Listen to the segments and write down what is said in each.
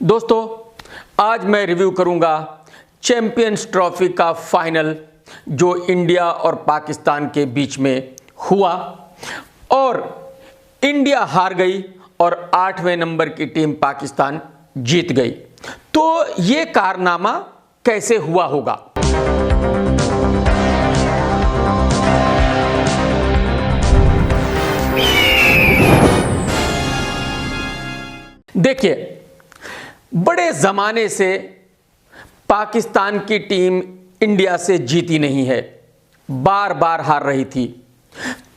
दोस्तों, आज मैं रिव्यू करूंगा चैंपियंस ट्रॉफी का फाइनल जो इंडिया और पाकिस्तान के बीच में हुआ और इंडिया हार गई और 8वें नंबर की टीम पाकिस्तान जीत गई। तो ये कारनामा कैसे हुआ होगा? देखिए, बड़े ज़माने से पाकिस्तान की टीम इंडिया से जीती नहीं है, बार बार हार रही थी।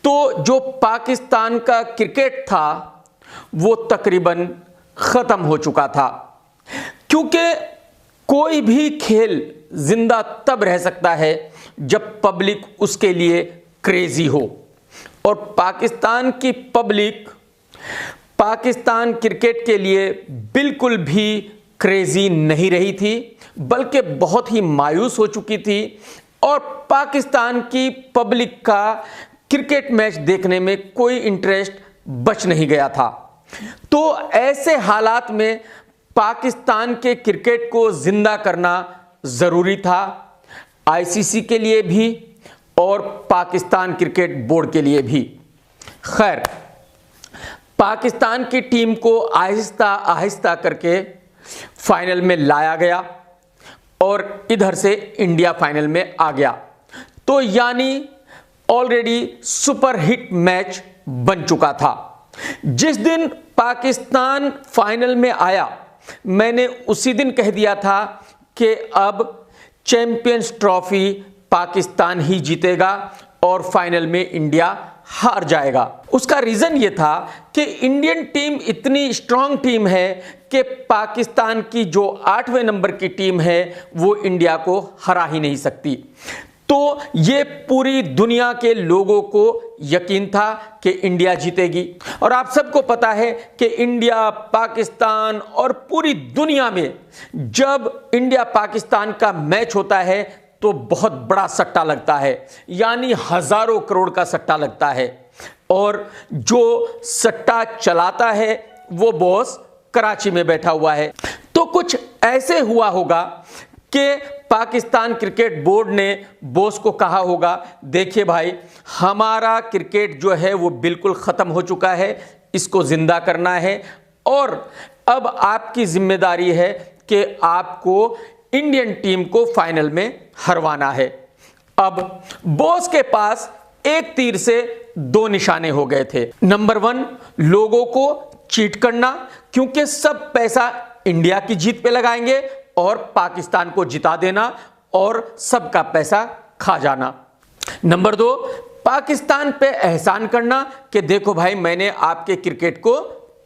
तो जो पाकिस्तान का क्रिकेट था वो तकरीबन ख़त्म हो चुका था, क्योंकि कोई भी खेल जिंदा तब रह सकता है जब पब्लिक उसके लिए क्रेजी हो, और पाकिस्तान की पब्लिक पाकिस्तान क्रिकेट के लिए बिल्कुल भी क्रेजी नहीं रही थी, बल्कि बहुत ही मायूस हो चुकी थी और पाकिस्तान की पब्लिक का क्रिकेट मैच देखने में कोई इंटरेस्ट बच नहीं गया था। तो ऐसे हालात में पाकिस्तान के क्रिकेट को जिंदा करना ज़रूरी था, आईसीसी के लिए भी और पाकिस्तान क्रिकेट बोर्ड के लिए भी। खैर, पाकिस्तान की टीम को आहिस्ता आहिस्ता करके फाइनल में लाया गया और इधर से इंडिया फाइनल में आ गया। तो यानी ऑलरेडी सुपर हिट मैच बन चुका था। जिस दिन पाकिस्तान फाइनल में आया, मैंने उसी दिन कह दिया था कि अब चैंपियंस ट्रॉफी पाकिस्तान ही जीतेगा और फाइनल में इंडिया हार जाएगा। उसका रीजन यह था कि इंडियन टीम इतनी स्ट्रांग टीम है कि पाकिस्तान की जो 8वें नंबर की टीम है वो इंडिया को हरा ही नहीं सकती। तो ये पूरी दुनिया के लोगों को यकीन था कि इंडिया जीतेगी, और आप सबको पता है कि इंडिया, पाकिस्तान और पूरी दुनिया में जब इंडिया पाकिस्तान का मैच होता है तो बहुत बड़ा सट्टा लगता है, यानी हजारों करोड़ का सट्टा लगता है, और जो सट्टा चलाता है वो बॉस कराची में बैठा हुआ है। तो कुछ ऐसे हुआ होगा कि पाकिस्तान क्रिकेट बोर्ड ने बॉस को कहा होगा, देखिए भाई, हमारा क्रिकेट जो है वो बिल्कुल ख़त्म हो चुका है, इसको ज़िंदा करना है और अब आपकी जिम्मेदारी है कि आपको इंडियन टीम को फाइनल में हरवाना है। अब बॉस के पास एक तीर से दो निशाने हो गए थे। नंबर 1, लोगों को चीट करना, क्योंकि सब पैसा इंडिया की जीत पे लगाएंगे और पाकिस्तान को जिता देना और सबका पैसा खा जाना। नंबर 2, पाकिस्तान पे एहसान करना कि देखो भाई, मैंने आपके क्रिकेट को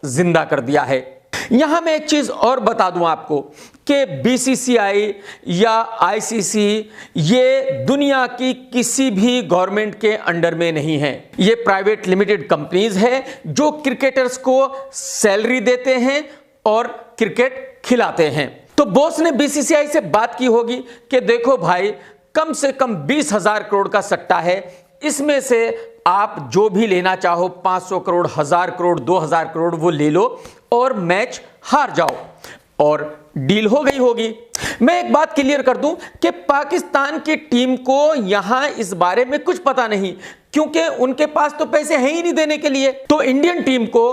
जिंदा कर दिया है। यहां मैं एक चीज और बता दूं आपको कि बीसीसीआई या आईसीसी ये दुनिया की किसी भी गवर्नमेंट के अंडर में नहीं है। ये प्राइवेट लिमिटेड कंपनीज है जो क्रिकेटर्स को सैलरी देते हैं और क्रिकेट खिलाते हैं। तो बॉस ने बीसीसीआई से बात की होगी कि देखो भाई, कम से कम 20,000 करोड़ का सट्टा है, इसमें से आप जो भी लेना चाहो, 500 करोड़, 1000 करोड़, 2000 करोड़, वो ले लो और मैच हार जाओ, और डील हो गई होगी। मैं एक बात क्लियर कर दूं कि पाकिस्तान की टीम को यहां इस बारे में कुछ पता नहीं, क्योंकि उनके पास तो पैसे हैं ही नहीं देने के लिए। तो इंडियन टीम को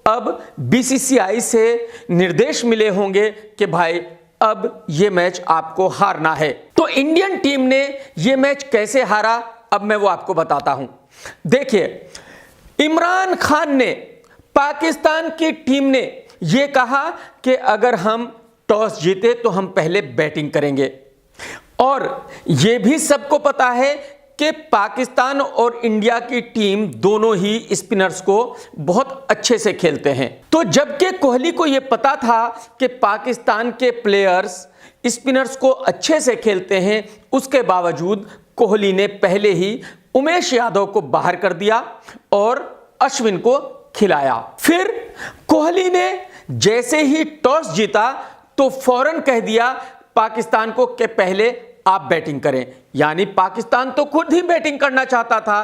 अब बीसीसीआई से निर्देश मिले होंगे कि भाई, अब यह मैच आपको हारना है। तो इंडियन टीम ने यह मैच कैसे हारा, अब मैं वो आपको बताता हूं। देखिए, इमरान खान ने, पाकिस्तान की टीम ने यह कहा कि अगर हम टॉस जीते तो हम पहले बैटिंग करेंगे, और यह भी सबको पता है कि पाकिस्तान और इंडिया की टीम दोनों ही स्पिनर्स को बहुत अच्छे से खेलते हैं। तो जबकि कोहली को यह पता था कि पाकिस्तान के प्लेयर्स स्पिनर्स को अच्छे से खेलते हैं, उसके बावजूद कोहली ने पहले ही उमेश यादव को बाहर कर दिया और अश्विन को खिलाया। फिर कोहली ने जैसे ही टॉस जीता तो फौरन कह दिया पाकिस्तान को कि पहले आप बैटिंग करें, यानी पाकिस्तान तो खुद ही बैटिंग करना चाहता था।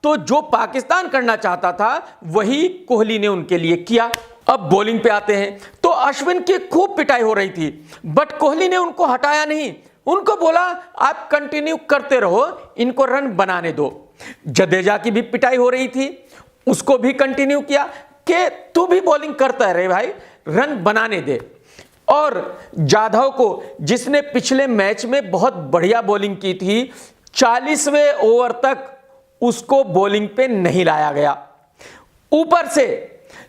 तो जो पाकिस्तान करना चाहता था वही कोहली ने उनके लिए किया। अब बॉलिंग पे आते हैं तो अश्विन की खूब पिटाई हो रही थी, बट कोहली ने उनको हटाया नहीं। उनको बोला आप कंटिन्यू करते रहो, इनको रन बनाने दो। जडेजा की भी पिटाई हो रही थी, उसको भी कंटिन्यू किया कि तू भी बॉलिंग करता रहे भाई, रन बनाने दे। और जाधव को, जिसने पिछले मैच में बहुत बढ़िया बॉलिंग की थी, 40वें ओवर तक उसको बॉलिंग पे नहीं लाया गया। ऊपर से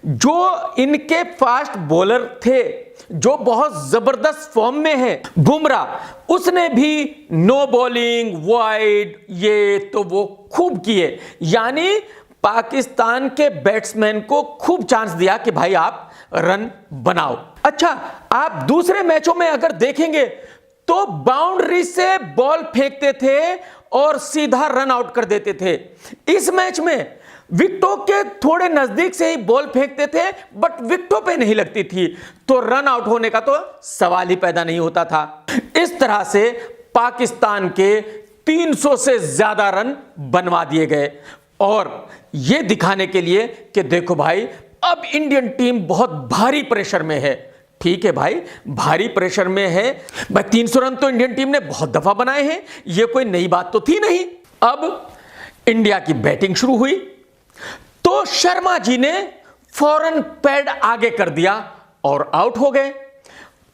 जो इनके फास्ट बॉलर थे, जो बहुत जबरदस्त फॉर्म में है, बुमराह, उसने भी नो बॉलिंग, वाइड, ये तो वो खूब किए। यानी पाकिस्तान के बैट्समैन को खूब चांस दिया कि भाई आप रन बनाओ। अच्छा, आप दूसरे मैचों में अगर देखेंगे तो बाउंड्री से बॉल फेंकते थे और सीधा रन आउट कर देते थे। इस मैच में विकेटों के थोड़े नजदीक से ही बॉल फेंकते थे, बट विकेटों पे नहीं लगती थी, तो रन आउट होने का तो सवाल ही पैदा नहीं होता था। इस तरह से पाकिस्तान के 300 से ज्यादा रन बनवा दिए गए, और यह दिखाने के लिए कि देखो भाई, अब इंडियन टीम बहुत भारी प्रेशर में है। ठीक है भाई, भारी प्रेशर में है भाई। 300 रन तो इंडियन टीम ने बहुत दफा बनाए हैं, यह कोई नई बात तो थी नहीं। अब इंडिया की बैटिंग शुरू हुई तो शर्मा जी ने फौरन पैड आगे कर दिया और आउट हो गए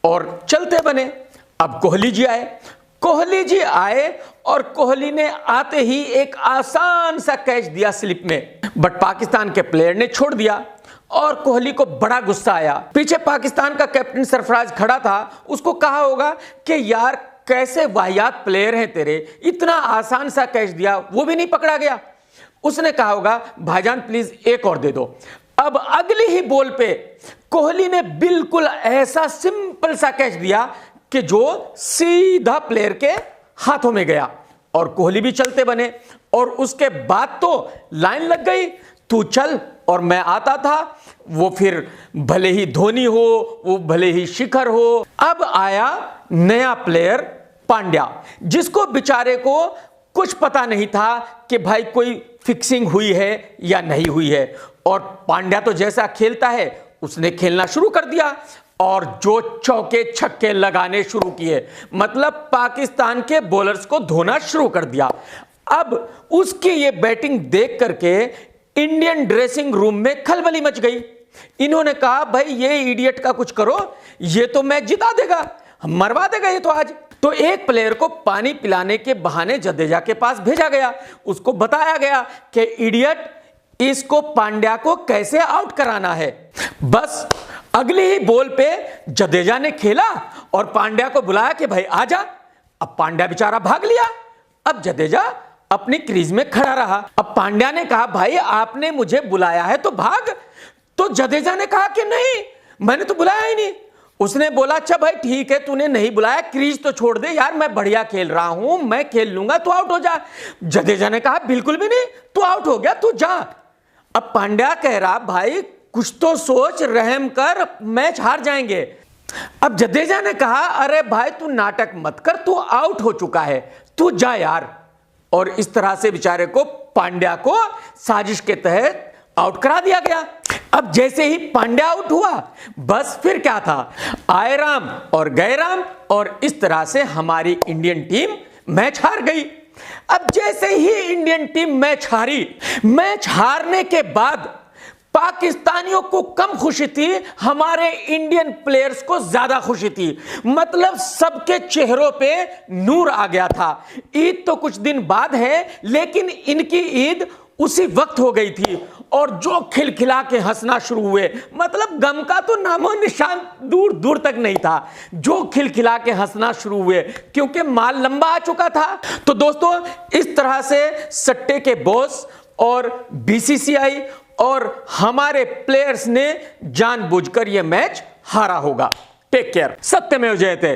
और चलते बने। अब कोहली जी आए और कोहली ने आते ही एक आसान सा कैच दिया स्लिप में, बट पाकिस्तान के प्लेयर ने छोड़ दिया और कोहली को बड़ा गुस्सा आया। पीछे पाकिस्तान का कैप्टन सरफराज खड़ा था, उसको कहा होगा कि यार कैसे वाहियात प्लेयर हैं तेरे, इतना आसान सा कैच दिया वो भी नहीं पकड़ा गया। उसने कहा होगा भाईजान प्लीज एक और दे दो। अब अगली ही बॉल पे कोहली ने बिल्कुल ऐसा सिंपल सा कैच दिया कि जो सीधा प्लेयर के हाथों में गया और कोहली भी चलते बने। और उसके बाद तो लाइन लग गई, तू चल और मैं आता था। वो फिर भले ही धोनी हो, वो भले ही शिखर हो। अब आया नया प्लेयर पांड्या, जिसको बेचारे को कुछ पता नहीं था कि भाई कोई फिक्सिंग हुई है या नहीं हुई है। और पांड्या तो जैसा खेलता है उसने खेलना शुरू कर दिया और जो चौके छक्के लगाने शुरू किए, मतलब पाकिस्तान के बॉलर्स को धोना शुरू कर दिया। अब उसकी ये बैटिंग देख करके इंडियन ड्रेसिंग रूम में खलबली मच गई। इन्होंने कहा भाई ये इडियट का कुछ करो, ये तो मैच जिता देगा, मरवा देगा ये तो आज। तो एक प्लेयर को पानी पिलाने के बहाने जडेजा के पास भेजा गया। उसको बताया गया कि इडियट, इसको पांड्या को कैसे आउट कराना है। बस अगली ही बॉल पे जडेजा ने खेला और पांड्या को बुलाया कि भाई आजा। अब पांड्या बेचारा भाग लिया। अब जडेजा अपनी क्रीज में खड़ा रहा। अब पांड्या ने कहा भाई आपने मुझे बुलाया है तो भाग। तो जडेजा ने कहा कि नहीं, मैंने तो बुलाया ही नहीं। उसने बोला अच्छा भाई ठीक है, तूने नहीं बुलाया, क्रीज तो छोड़ दे यार, मैं बढ़िया खेल रहा हूं, मैं खेल लूंगा, तू आउट हो जा। जडेजा ने कहा बिल्कुल भी नहीं, तू आउट हो गया, तू जा। अब पांड्या कह रहा भाई कुछ तो सोच, रहम कर, मैच हार जाएंगे। अब जडेजा ने कहा अरे भाई तू नाटक मत कर, तू आउट हो चुका है, तू जा यार। और इस तरह से बेचारे को, पांड्या को साजिश के तहत आउट करा दिया गया। अब जैसे ही पांड्या आउट हुआ, बस फिर क्या था, आए राम और गए राम, और इस तरह से हमारी इंडियन टीम मैच हार गई। अब जैसे ही इंडियन टीम मैच हारी, मैच हारने के बाद पाकिस्तानियों को कम खुशी थी, हमारे इंडियन प्लेयर्स को ज्यादा खुशी थी। मतलब सबके चेहरों पे नूर आ गया था। ईद तो कुछ दिन बाद है, लेकिन इनकी ईद उसी वक्त हो गई थी और जो खिलखिला के हंसना शुरू हुए, मतलब गम का तो नामो निशान दूर दूर तक नहीं था। जो खिलखिला के हंसना शुरू हुए क्योंकि माल लंबा आ चुका था। तो दोस्तों इस तरह से सट्टे के बॉस और बीसीसीआई और हमारे प्लेयर्स ने जानबूझकर यह मैच हारा होगा। Take care. सत्यमेव जयते।